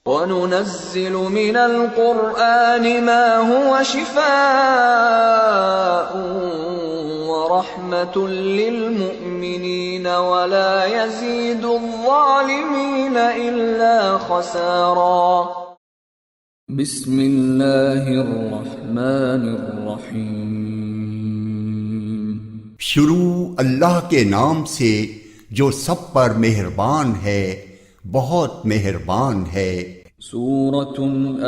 وَنُنَزِّلُ مِنَ الْقُرْآنِ مَا هُوَ شِفَاءٌ وَرَحْمَةٌ لِّلْمُؤْمِنِينَ وَلَا يَزِيدُ الظَّالِمِينَ إِلَّا خَسَارًا۔ بسم اللہ الرحمن الرحیم۔ شروع اللہ کے نام سے جو سب پر مہربان ہے، بہت مہربان ہے۔ سورة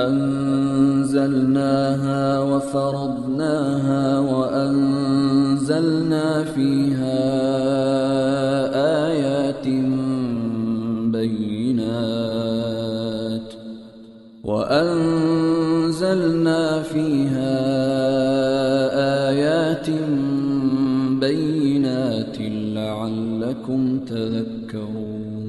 أنزلناها وفرضناها وأنزلنا فيها آيات بينات لعلكم تذكرون۔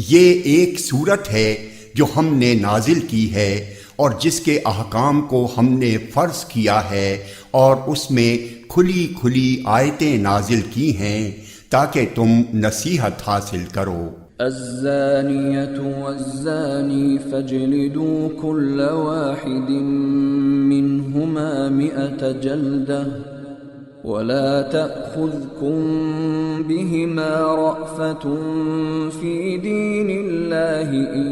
یہ ایک سورت ہے جو ہم نے نازل کی ہے اور جس کے احکام کو ہم نے فرض کیا ہے، اور اس میں کھلی کھلی آیتیں نازل کی ہیں تاکہ تم نصیحت حاصل کرو۔ الزانية والزاني فاجلدوا كل واحد منهما 100 جلدة ولا تأخذكم بهما رأفة في دين الله إن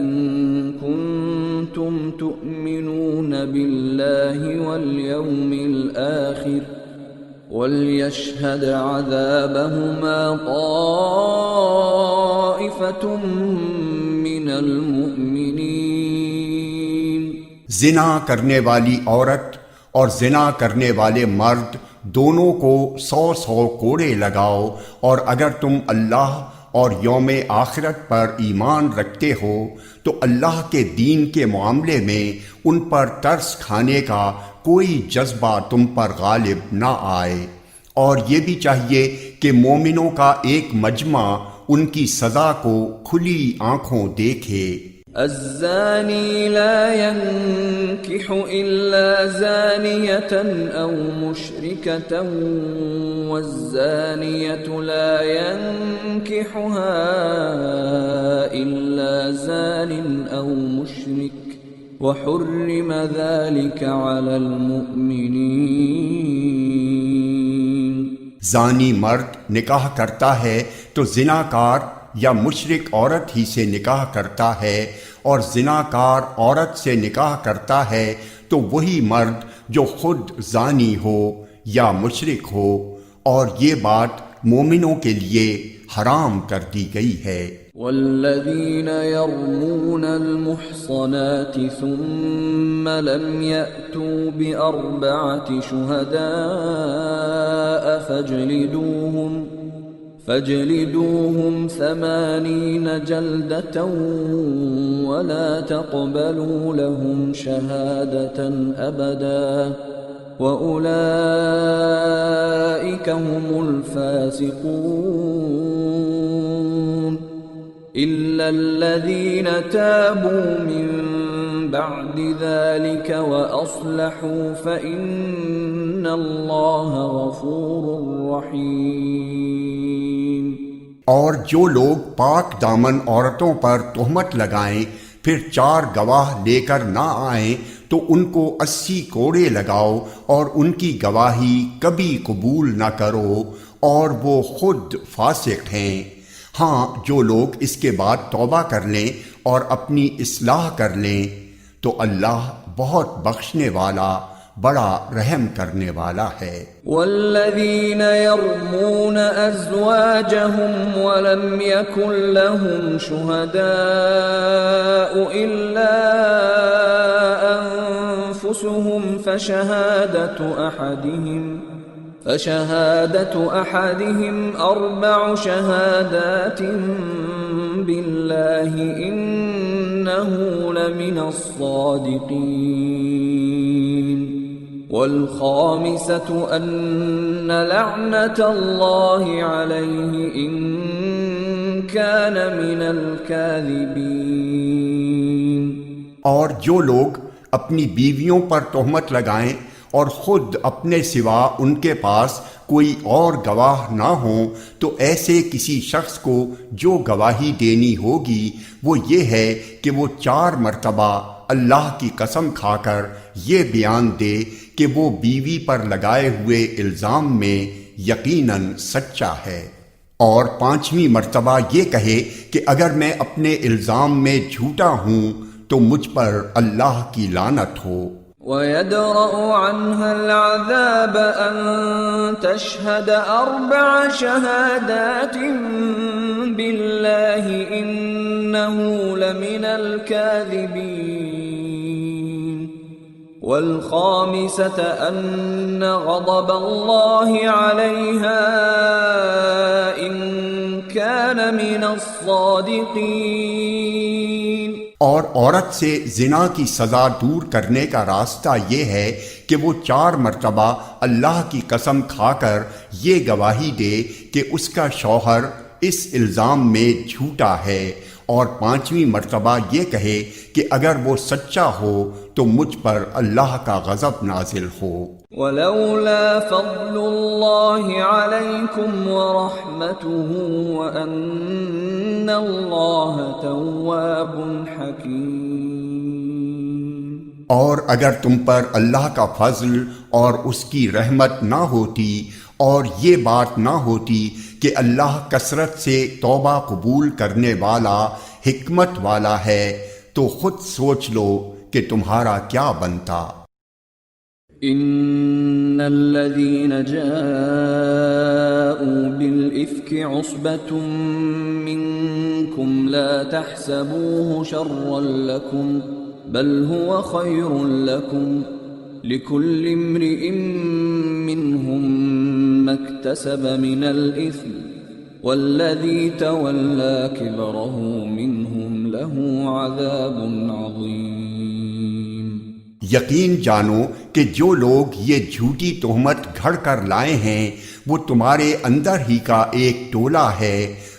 كنتم تؤمنون بالله واليوم الآخر وَلْيَشْهَدْ عَذَابَهُمَا طَائِفَةٌ مِّنَ الْمُؤْمِنِينَ۔ زنا کرنے والی عورت اور زنا کرنے والے مرد دونوں کو 100 کوڑے لگاؤ، اور اگر تم اللہ اور یوم آخرت پر ایمان رکھتے ہو تو اللہ کے دین کے معاملے میں ان پر ترس کھانے کا کوئی جذبہ تم پر غالب نہ آئے، اور یہ بھی چاہیے کہ مومنوں کا ایک مجمع ان کی سزا کو کھلی آنکھوں دیکھے۔ الزانی لا ينكح إلا زانية أو مشركة والزانية لا ينكحها إلا زان أو مشرك وحرم ذلك على المؤمنين۔ زانی مرد نکاح کرتا ہے تو زناکار یا مشرک عورت ہی سے نکاح کرتا ہے، اور زناکار عورت سے نکاح کرتا ہے تو وہی مرد جو خود زانی ہو یا مشرک ہو، اور یہ بات مومنوں کے لیے حرام کر دی گئی ہے۔ والذین یرمون المحصنات ثم لم یأتوا بأربعة شہداء فاجلدوهم 80 جلدة ولا تقبلوا لهم شهادة أبدا وأولئك هم الفاسقون إلا الذين تابوا من بعد ذلك وأصلحوا فإن الله غفور رحيم۔ اور جو لوگ پاک دامن عورتوں پر تہمت لگائیں پھر 4 گواہ لے کر نہ آئیں تو ان کو 80 کوڑے لگاؤ، اور ان کی گواہی کبھی قبول نہ کرو، اور وہ خود فاسق ہیں۔ ہاں، جو لوگ اس کے بعد توبہ کر لیں اور اپنی اصلاح کر لیں تو اللہ بہت بخشنے والا، بڑا رحم کرنے والا ہے۔ والذین یرمون ازواجهم ولم يكن لهم شهداء الا انفسهم فشهادة أحدهم 4 شهادات بالله إنه لمن الصادقين والخامسة أن لعنة الله عليه إن كان من الكاذبين۔ اور جو لوگ اپنی بیویوں پر تہمت لگائیں اور خود اپنے سوا ان کے پاس کوئی اور گواہ نہ ہوں تو ایسے کسی شخص کو جو گواہی دینی ہوگی وہ یہ ہے کہ وہ 4 مرتبہ اللہ کی قسم کھا کر یہ بیان دے کہ وہ بیوی پر لگائے ہوئے الزام میں یقیناً سچا ہے، اور 5ویں مرتبہ یہ کہے کہ اگر میں اپنے الزام میں جھوٹا ہوں تو مجھ پر اللہ کی لعنت ہو۔ وَيَدْرَأُ عَنْهَا الْعَذَابَ أَن تَشْهَدَ 4 شَهَادَاتٍ بِاللَّهِ إِنَّهُ لَمِنَ الْكَاذِبِينَ وَالْخَامِسَةَ أَنَّ غَضَبَ اللَّهِ عَلَيْهَا إِن كَانَ مِنَ الصَّادِقِينَ۔ اور عورت سے زنا کی سزا دور کرنے کا راستہ یہ ہے کہ وہ 4 مرتبہ اللہ کی قسم کھا کر یہ گواہی دے کہ اس کا شوہر اس الزام میں جھوٹا ہے، اور 5ویں مرتبہ یہ کہے کہ اگر وہ سچا ہو تو مجھ پر اللہ کا غضب نازل ہو۔ وَلَوْلَا فَضْلُ اللَّهِ عَلَيْكُمْ وَرَحْمَتُهُ وَأَنَّ اللَّهَ تَوَّابٌ حَكِيمٌ۔ اور اگر تم پر اللہ کا فضل اور اس کی رحمت نہ ہوتی اور یہ بات نہ ہوتی کہ اللہ کثرت سے توبہ قبول کرنے والا حکمت والا ہے تو خود سوچ لو کہ تمہارا کیا بنتا۔ ان الذين جاءوا بالافك عصبة منكم لا تحسبوه شرا لكم بل هو خير لكم لكل امرئ منهم ما اكتسب من الاثم والذي تولى كبره منهم له عذاب عظيم۔ یقین جانو کہ جو لوگ یہ جھوٹی تہمت گھڑ کر لائے ہیں وہ تمہارے اندر ہی کا ایک ٹولہ ہے،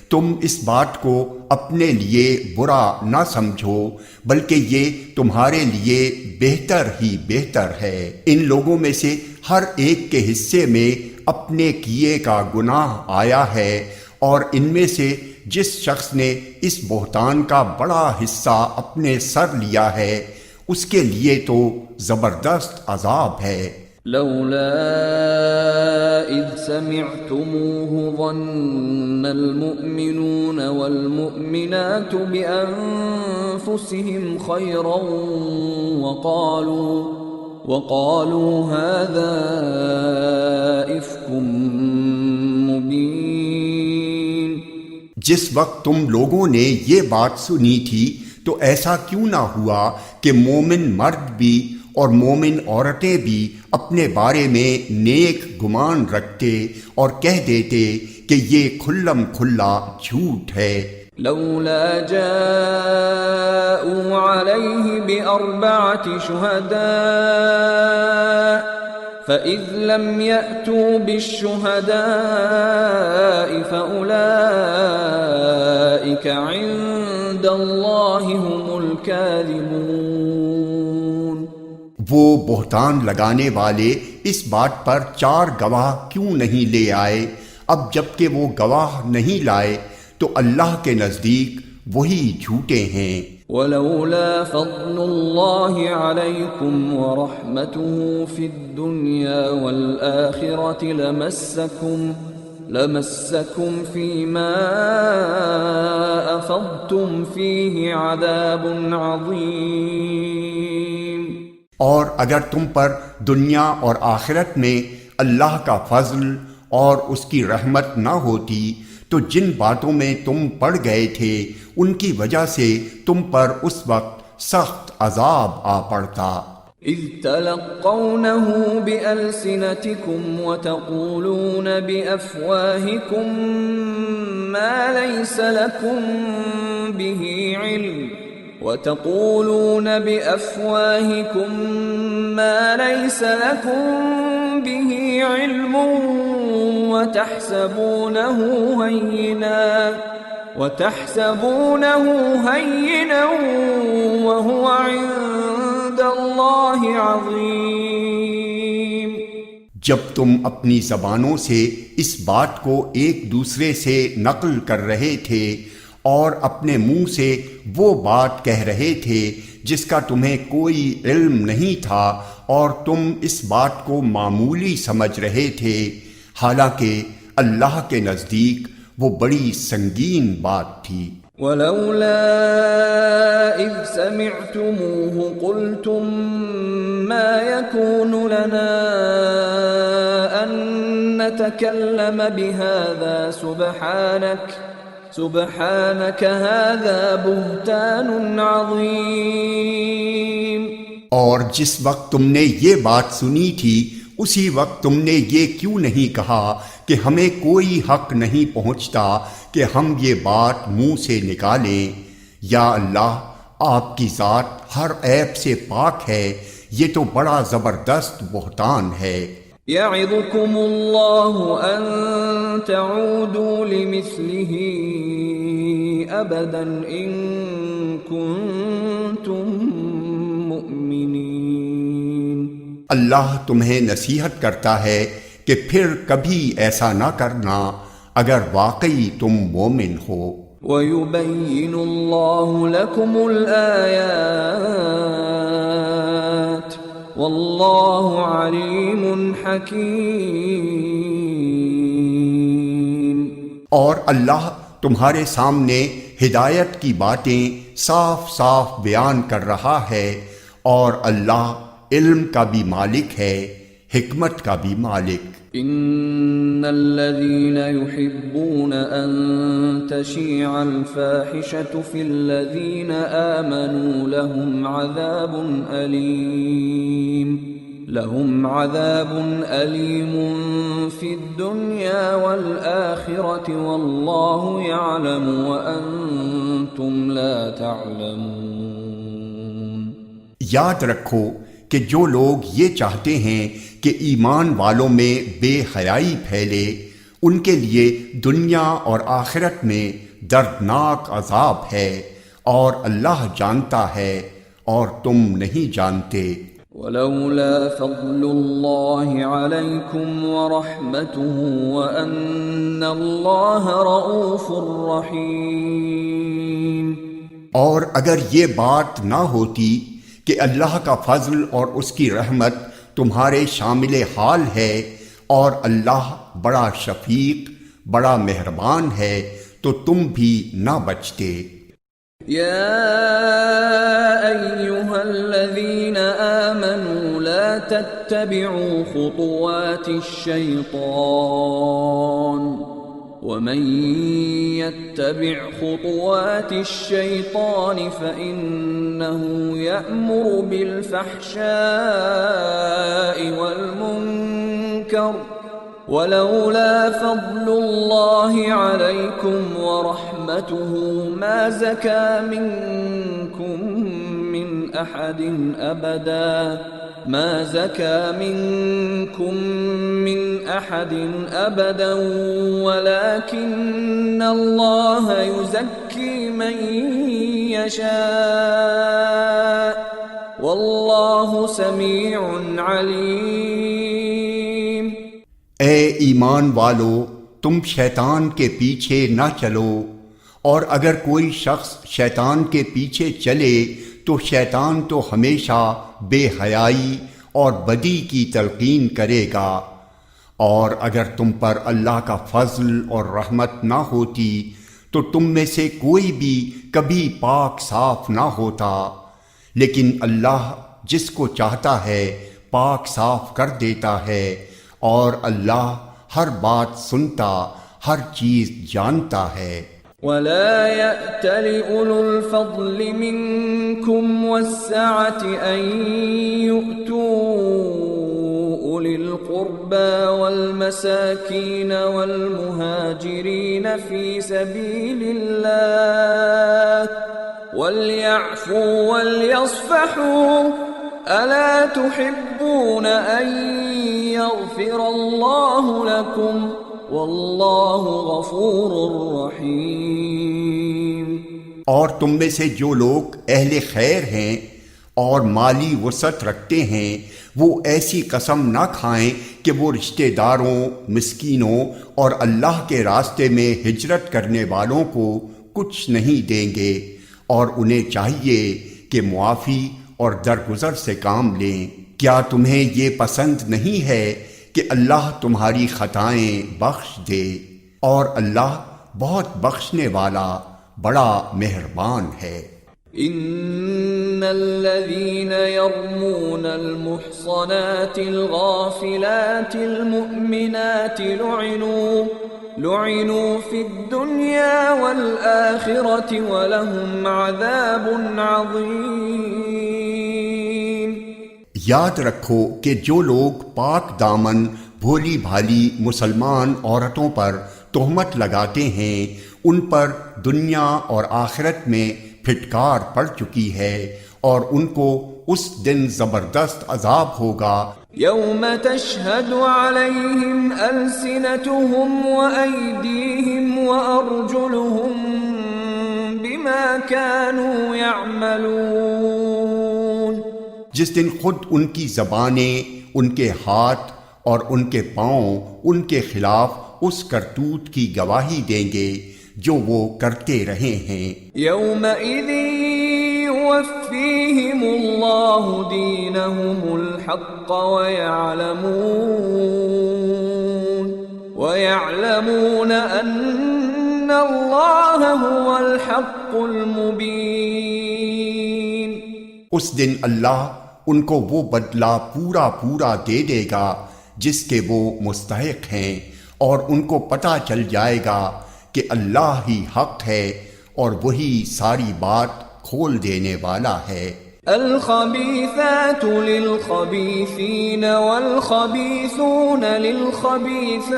تم اس بات کو اپنے لیے برا نہ سمجھو بلکہ یہ تمہارے لیے بہتر ہی بہتر ہے۔ ان لوگوں میں سے ہر ایک کے حصے میں اپنے کیے کا گناہ آیا ہے، اور ان میں سے جس شخص نے اس بہتان کا بڑا حصہ اپنے سر لیا ہے اس کے لیے تو زبردست عذاب ہے۔ لولا اذ سمعتموه ظن المؤمنون والمؤمنات بانفسهم خيرا وقالوا هذا افك مبين۔ جس وقت تم لوگوں نے یہ بات سنی تھی تو ایسا کیوں نہ ہوا کہ مومن مرد بھی اور مومن عورتیں بھی اپنے بارے میں نیک گمان رکھتے اور کہہ دیتے کہ یہ کھلم کھلا جھوٹ ہے۔ لولا جاءوا عليه بأربعة شهداء فإذ لم يأتوا بالشهداء فأولئك عند الله هم الكاذبون۔ وہ بہتان لگانے والے اس بات پر 4 گواہ کیوں نہیں لے آئے؟ اب جب کہ وہ گواہ نہیں لائے تو اللہ کے نزدیک وہی جھوٹے ہیں۔ ولولا فضل الله عليكم ورحمته في الدنيا والآخرة لمسكم فيما أفضتم فيه عذاب عظيم۔ اور اگر تم پر دنیا اور آخرت میں اللہ کا فضل اور اس کی رحمت نہ ہوتی تو جن باتوں میں تم پڑ گئے تھے ان کی وجہ سے تم پر اس وقت سخت عذاب آ پڑتا۔ اذ تلقونه بألسنتكم وتقولون بأفواهكم ما ليس لكم به علم وتحسبونه هينا وهو عند الله عظيم۔ جب تم اپنی زبانوں سے اس بات کو ایک دوسرے سے نقل کر رہے تھے اور اپنے منہ سے وہ بات کہہ رہے تھے جس کا تمہیں کوئی علم نہیں تھا اور تم اس بات کو معمولی سمجھ رہے تھے، حالانکہ اللہ کے نزدیک وہ بڑی سنگین بات تھی۔ وَلَوْلَا إِذْ سَمِعْتُمُوهُ قُلْتُمْ مَا يَكُونُ لَنَا أَن نَّتَكَلَّمَ بِهَذَا سُبْحَانَكَ هَذَا بُهْتَانٌ عَظِيمٌ۔ اور جس وقت تم نے یہ بات سنی تھی اسی وقت تم نے یہ کیوں نہیں کہا کہ ہمیں کوئی حق نہیں پہنچتا کہ ہم یہ بات منہ سے نکالیں؟ یا اللہ، آپ کی ذات ہر عیب سے پاک ہے، یہ تو بڑا زبردست بہتان ہے۔ يَعِظُكُمُ اللَّهُ أَن تَعُودُوا لِمِثْلِهِ أَبَدًا إِن كُنتُم مُّؤْمِنِينَ۔ اللہ تمہیں نصیحت کرتا ہے کہ پھر کبھی ایسا نہ کرنا اگر واقعی تم مومن ہو۔ وَيُبَيِّنُ اللَّهُ لَكُمُ الْآيَاتِ وَاللَّهُ عَلِيمٌ حَكِيمٌ۔ اور اللہ تمہارے سامنے ہدایت کی باتیں صاف صاف بیان کر رہا ہے، اور اللہ علم کا بھی مالک ہے، حکمت کا بھی مالک۔ ان الذين يحبون ان تشيع الفاحشة في الذين آمنوا لهم عذاب أليم في الدنيا والآخرة والله يعلم وأنتم لا تعلمون۔ یاد رکھو کہ جو لوگ یہ چاہتے ہیں کہ ایمان والوں میں بے حیائی پھیلے، ان کے لیے دنیا اور آخرت میں دردناک عذاب ہے، اور اللہ جانتا ہے اور تم نہیں جانتے۔ وَلَوْلَا فَضْلُ اللَّهِ عَلَيْكُمْ وَرَحْمَتُهُ وَأَنَّ اللَّهَ رَءُوفٌ رَحِيمٌ۔ اور اگر یہ بات نہ ہوتی کہ اللہ کا فضل اور اس کی رحمت تمہارے شامل حال ہے، اور اللہ بڑا شفیق، بڑا مہربان ہے، تو تم بھی نہ بچتے۔ یا ایھا الذین آمنوا لا تتبعوا خطوات الشیطان ومن يتبع خطوات الشيطان فإنه يأمر بالفحشاء والمنكر ولولا فضل الله عليكم ورحمته ما زكى منكم من أحد أبدا ولكن الله يزكي من يشاء والله سميع عليم۔ اے ایمان والو، تم شیطان کے پیچھے نہ چلو، اور اگر کوئی شخص شیطان کے پیچھے چلے تو شیطان تو ہمیشہ بے حیائی اور بدی کی تلقین کرے گا، اور اگر تم پر اللہ کا فضل اور رحمت نہ ہوتی تو تم میں سے کوئی بھی کبھی پاک صاف نہ ہوتا، لیکن اللہ جس کو چاہتا ہے پاک صاف کر دیتا ہے، اور اللہ ہر بات سنتا، ہر چیز جانتا ہے۔ ولا يأتل أولو الفضل منكم والسعة أن يؤتوا أولي القربى والمساكين والمهاجرين في سبيل الله وليعفوا وليصفحوا ألا تحبون أن يغفر الله لكم واللہ غفور رحیم۔ اور تم میں سے جو لوگ اہل خیر ہیں اور مالی وسعت رکھتے ہیں وہ ایسی قسم نہ کھائیں کہ وہ رشتہ داروں، مسکینوں اور اللہ کے راستے میں ہجرت کرنے والوں کو کچھ نہیں دیں گے، اور انہیں چاہیے کہ معافی اور درگزر سے کام لیں۔ کیا تمہیں یہ پسند نہیں ہے کہ اللہ تمہاری خطائیں بخش دے، اور اللہ بہت بخشنے والا بڑا مہربان ہے۔ ان الذين يرمون المحصنات الغافلات المؤمنات لعنوا في الدنيا والآخرة ولهم عذاب عظيم۔ یاد رکھو کہ جو لوگ پاک دامن بھولی بھالی مسلمان عورتوں پر تہمت لگاتے ہیں ان پر دنیا اور آخرت میں پھٹکار پڑ چکی ہے، اور ان کو اس دن زبردست عذاب ہوگا۔ یوم تشہد علیہم السنتہم وأیدیہم وأرجلہم بما كانوا یعملون۔ جس دن خود ان کی زبانیں، ان کے ہاتھ اور ان کے پاؤں ان کے خلاف اس کرتوت کی گواہی دیں گے جو وہ کرتے رہے ہیں۔ یومئذ یوفیہم اللہ دینہم الحق ویعلمون ان اللہ هو الحق المبین۔ اس دن اللہ ان کو وہ بدلہ پورا پورا دے دے گا جس کے وہ مستحق ہیں، اور ان کو پتہ چل جائے گا کہ اللہ ہی حق ہے اور وہی ساری بات کھول دینے والا ہے۔ الخبیثات للخبیثین والخبیثون للخبیثات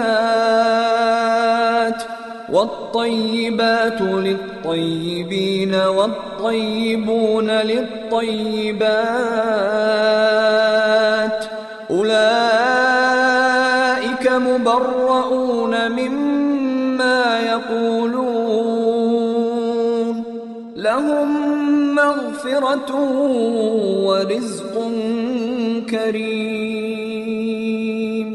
والطیبات للطیبین والطیبون للطیبات اولئک مبرؤون مما یقولون لهم مغفرۃ ورزق کریم۔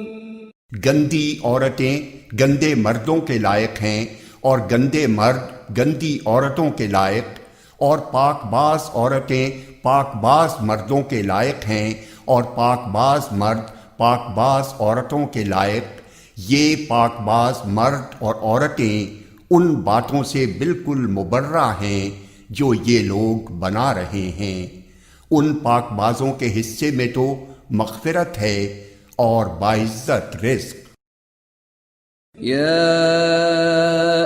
گندی عورتیں گندے مردوں کے لائق ہیں، اور گندے مرد گندی عورتوں کے لائق، اور پاک باز عورتیں پاک باز مردوں کے لائق ہیں، اور پاک باز مرد پاک باز عورتوں کے لائق۔ یہ پاک باز مرد اور عورتیں ان باتوں سے بالکل مبرہ ہیں جو یہ لوگ بنا رہے ہیں۔ ان پاک بازوں کے حصے میں تو مغفرت ہے اور باعزت رزق۔ یا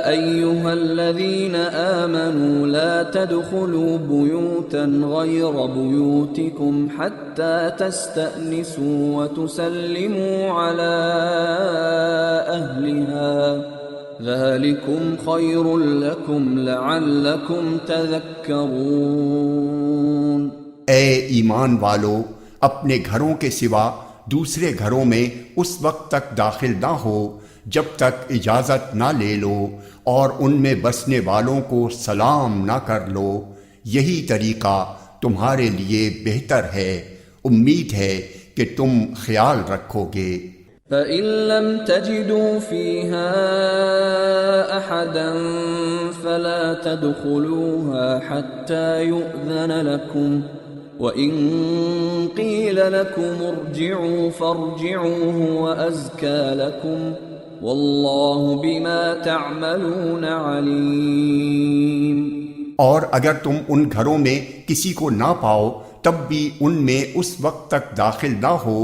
ایہا الذین آمنوا لا تدخلوا بیوتا غیر بیوتکم حتی تستأنسوا وتسلموا علی اہلها ذالکم خیر لکم لعلکم تذکرون۔ اے ایمان والو، اپنے گھروں کے سوا دوسرے گھروں میں اس وقت تک داخل نہ ہو جب تک اجازت نہ لے لو، اور ان میں بسنے والوں کو سلام نہ کر لو۔ یہی طریقہ تمہارے لیے بہتر ہے، امید ہے کہ تم خیال رکھو گے۔ فَإِن لَّمْ تَجِدُوا فِيهَا أَحَدًا فَلَا تَدْخُلُوهَا حَتَّى يُؤْذَنَ لَكُمْ وَإِن قِيلَ لَكُمُ ارْجِعُوا فَارْجِعُوا هُوَ أَزْكَىٰ لَكُمْ وَاللَّهُ بِمَا تَعْمَلُونَ عَلِيمٌ۔ اور اگر تم ان گھروں میں کسی کو نہ پاؤ تب بھی ان میں اس وقت تک داخل نہ ہو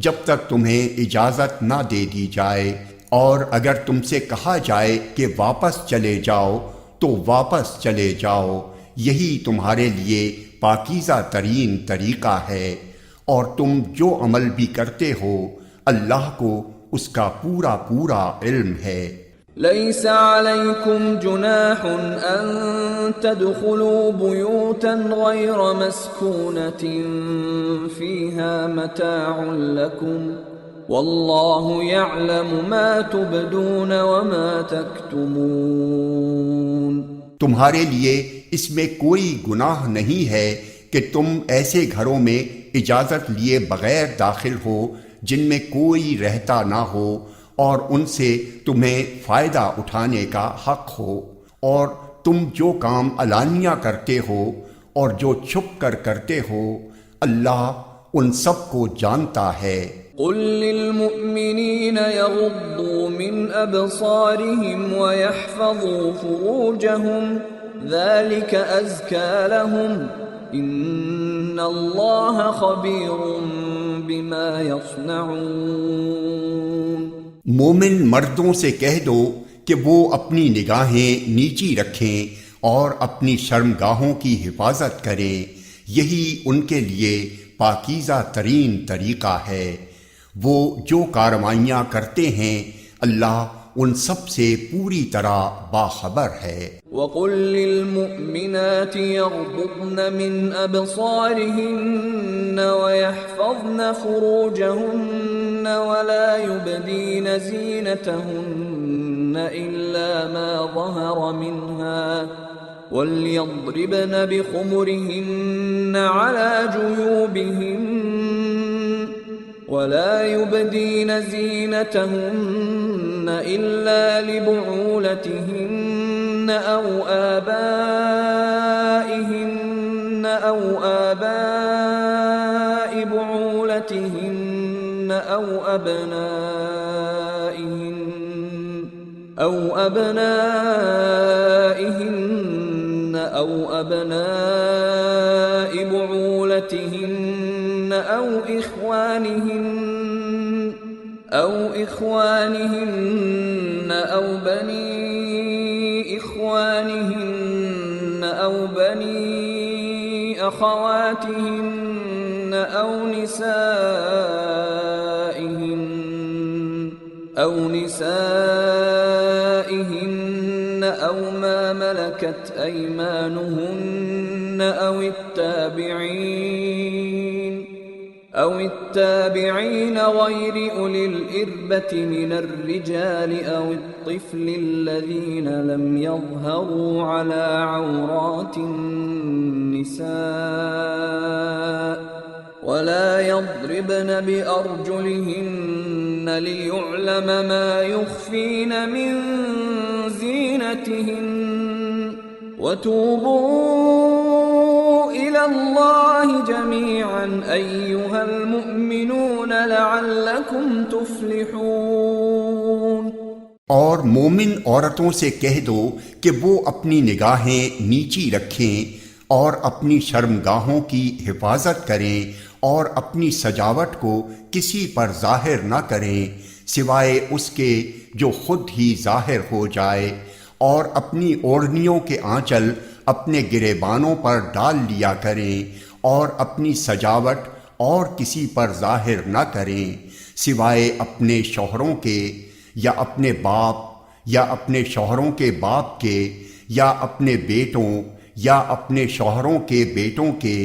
جب تک تمہیں اجازت نہ دے دی جائے، اور اگر تم سے کہا جائے کہ واپس چلے جاؤ تو واپس چلے جاؤ۔ یہی تمہارے لیے پاکیزہ ترین طریقہ ہے، اور تم جو عمل بھی کرتے ہو اللہ کو اس کا پورا پورا علم ہے۔ ليس عليكم جناح أن تدخلوا بيوتا غير مسكونة فيها متاع لكم والله يعلم ما تبدون وما تكتمون۔ تمہارے لیے اس میں کوئی گناہ نہیں ہے کہ تم ایسے گھروں میں اجازت لیے بغیر داخل ہو جن میں کوئی رہتا نہ ہو اور ان سے تمہیں فائدہ اٹھانے کا حق ہو، اور تم جو کام علانیہ کرتے ہو اور جو چھپ کر کرتے ہو اللہ ان سب کو جانتا ہے۔ قل للمؤمنين يغضوا من أبصارهم ويحفظوا فروجهم ذلك أزكى لهم إن الله خبير بما يصنعون۔ مومن مردوں سے کہہ دو کہ وہ اپنی نگاہیں نیچی رکھیں اور اپنی شرمگاہوں کی حفاظت کریں، یہی ان کے لیے پاکیزہ ترین طریقہ ہے۔ وہ جو کارروائیاں کرتے ہیں اللہ ان سب سے پوری طرح باخبر ہے۔ وَقُل لِّلْمُؤْمِنَاتِ يَغْضُضْنَ مِنْ أَبْصَارِهِنَّ وَيَحْفَظْنَ فُرُوجَهُنَّ وَلَا يُبْدِينَ زِينَتَهُنَّ إِلَّا مَا ظَهَرَ مِنْهَا وَلْيَضْرِبْنَ بِخُمُرِهِنَّ عَلَى جُيُوبِهِنَّ ولا يبدين زينتهن إلا لبعولتهن أو آبائهن أو أبنائهن أو أبناء بعولتهن أو إخوانهن أو بني إخوانهن أو بني أخواتهن أو نسائهن أو ما ملكت أيمانهن أو التابعين غير أولي الإربة من الرجال أو الطفل الذين لم يظهروا على عورات النساء ولا يضربن بأرجلهن ليعلم ما يخفين من زينتهن وتوبوا إلى الله جميعا أيها المؤمنون لعلكم تفلحون۔ اور مومن عورتوں سے کہہ دو کہ وہ اپنی نگاہیں نیچی رکھیں اور اپنی شرمگاہوں کی حفاظت کریں اور اپنی سجاوٹ کو کسی پر ظاہر نہ کریں سوائے اس کے جو خود ہی ظاہر ہو جائے، اور اپنی اوڑھنیوں کے آنچل اپنے گریبانوں پر ڈال لیا کریں اور اپنی سجاوٹ اور کسی پر ظاہر نہ کریں سوائے اپنے شوہروں کے یا اپنے باپ یا اپنے شوہروں کے باپ کے یا اپنے بیٹوں یا اپنے شوہروں کے بیٹوں کے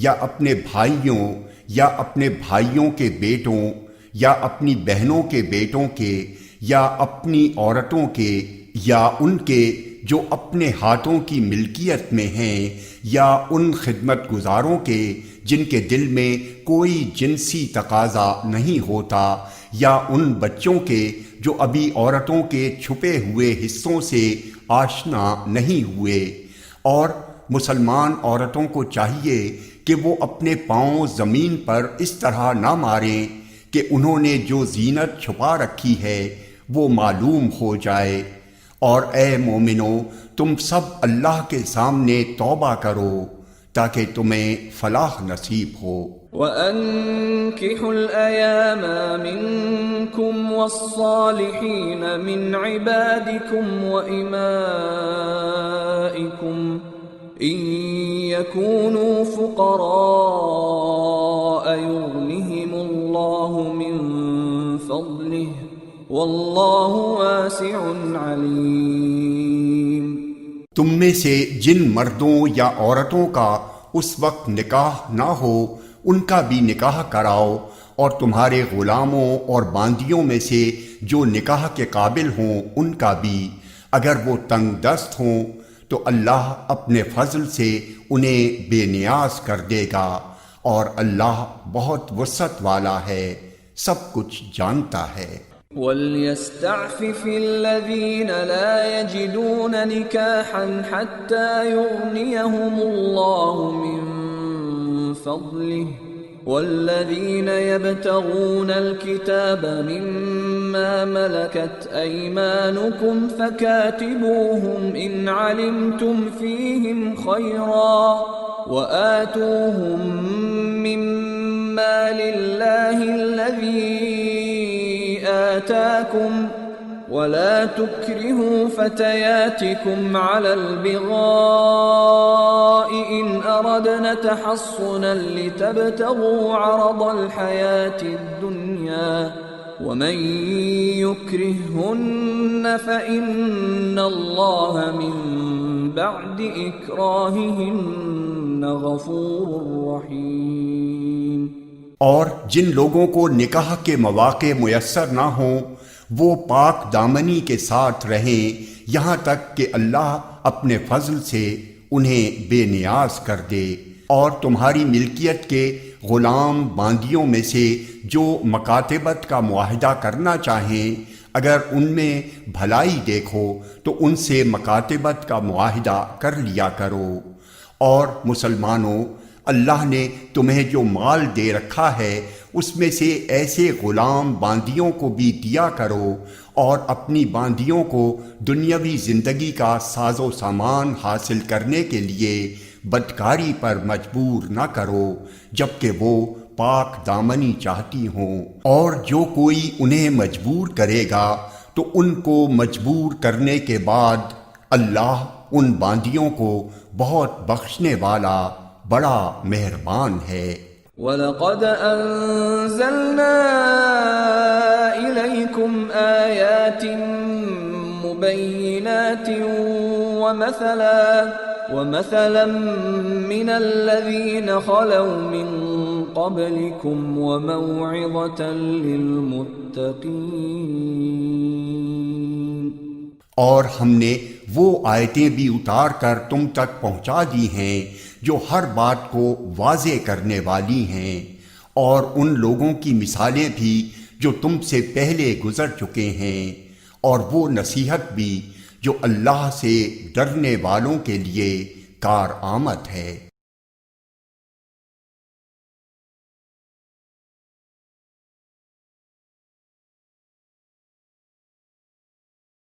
یا اپنے بھائیوں یا اپنے بھائیوں کے بیٹوں یا اپنی بہنوں کے بیٹوں کے یا اپنی عورتوں کے یا ان کے جو اپنے ہاتھوں کی ملکیت میں ہیں یا ان خدمت گزاروں کے جن کے دل میں کوئی جنسی تقاضا نہیں ہوتا یا ان بچوں کے جو ابھی عورتوں کے چھپے ہوئے حصوں سے آشنا نہیں ہوئے۔ اور مسلمان عورتوں کو چاہیے کہ وہ اپنے پاؤں زمین پر اس طرح نہ ماریں کہ انہوں نے جو زینت چھپا رکھی ہے وہ معلوم ہو جائے۔ اور اے مومنو، تم سب اللہ کے سامنے توبہ کرو تاکہ تمہیں فلاح نصیب ہو۔ وَأَنكِحُوا الْأَيَامَ مِنكُمْ وَالصَّالِحِينَ مِنْ عِبَادِكُمْ وَإِمَائِكُمْ إِنْ يَكُونُوا فُقَرَاءَ يُغْنِهِمُ اللَّهُ مِنْ فَضْلِهِ واللہ واسع علیم۔ تم میں سے جن مردوں یا عورتوں کا اس وقت نکاح نہ ہو ان کا بھی نکاح کراؤ، اور تمہارے غلاموں اور باندیوں میں سے جو نکاح کے قابل ہوں ان کا بھی، اگر وہ تنگ دست ہوں تو اللہ اپنے فضل سے انہیں بے نیاز کر دے گا، اور اللہ بہت وسعت والا ہے، سب کچھ جانتا ہے۔ وَلْيَسْتَعْفِفِ الَّذِينَ لَا يَجِدُونَ نِكَاحًا حَتَّى يُغْنِيَهُمُ اللَّهُ مِنْ فَضْلِهِ وَالَّذِينَ يَبْتَغُونَ الْكِتَابَ مِمَّا مَلَكَتْ أَيْمَانُكُمْ فَكَاتِبُوهُمْ إِنْ عَلِمْتُمْ فِيهِمْ خَيْرًا وَآتُوهُمْ مِمَّا لِلَّهِ الَّذِي آتاكم ولا تكرهوا فتياتكم على البغاء إن أردنا تحصنا لتبتغوا عرض الحياة الدنيا ومن يكرههن فإن الله من بعد إكراههن غفور رحيم۔ اور جن لوگوں کو نکاح کے مواقع میسر نہ ہوں وہ پاک دامنی کے ساتھ رہیں یہاں تک کہ اللہ اپنے فضل سے انہیں بے نیاز کر دے، اور تمہاری ملکیت کے غلام باندیوں میں سے جو مکاتبت کا معاہدہ کرنا چاہیں اگر ان میں بھلائی دیکھو تو ان سے مکاتبت کا معاہدہ کر لیا کرو۔ اور مسلمانوں، اللہ نے تمہیں جو مال دے رکھا ہے اس میں سے ایسے غلام باندیوں کو بھی دیا کرو، اور اپنی باندیوں کو دنیاوی زندگی کا ساز و سامان حاصل کرنے کے لیے بدکاری پر مجبور نہ کرو جبکہ وہ پاک دامنی چاہتی ہوں، اور جو کوئی انہیں مجبور کرے گا تو ان کو مجبور کرنے کے بعد اللہ ان باندیوں کو بہت بخشنے والا بڑا مہربان ہے۔ وَلَقَدْ أَنزَلْنَا إِلَيْكُمْ آيَاتٍ مُبَيِّنَاتٍ وَمَثَلًا مِّنَ الَّذِينَ خَلَوْا مِن قَبْلِكُمْ وَمَوْعِظَةً لِّلْمُتَّقِينَ۔ اور ہم نے وہ آیتیں بھی اتار کر تم تک پہنچا دی ہیں جو ہر بات کو واضح کرنے والی ہیں، اور ان لوگوں کی مثالیں بھی جو تم سے پہلے گزر چکے ہیں، اور وہ نصیحت بھی جو اللہ سے ڈرنے والوں کے لیے کارآمد ہے۔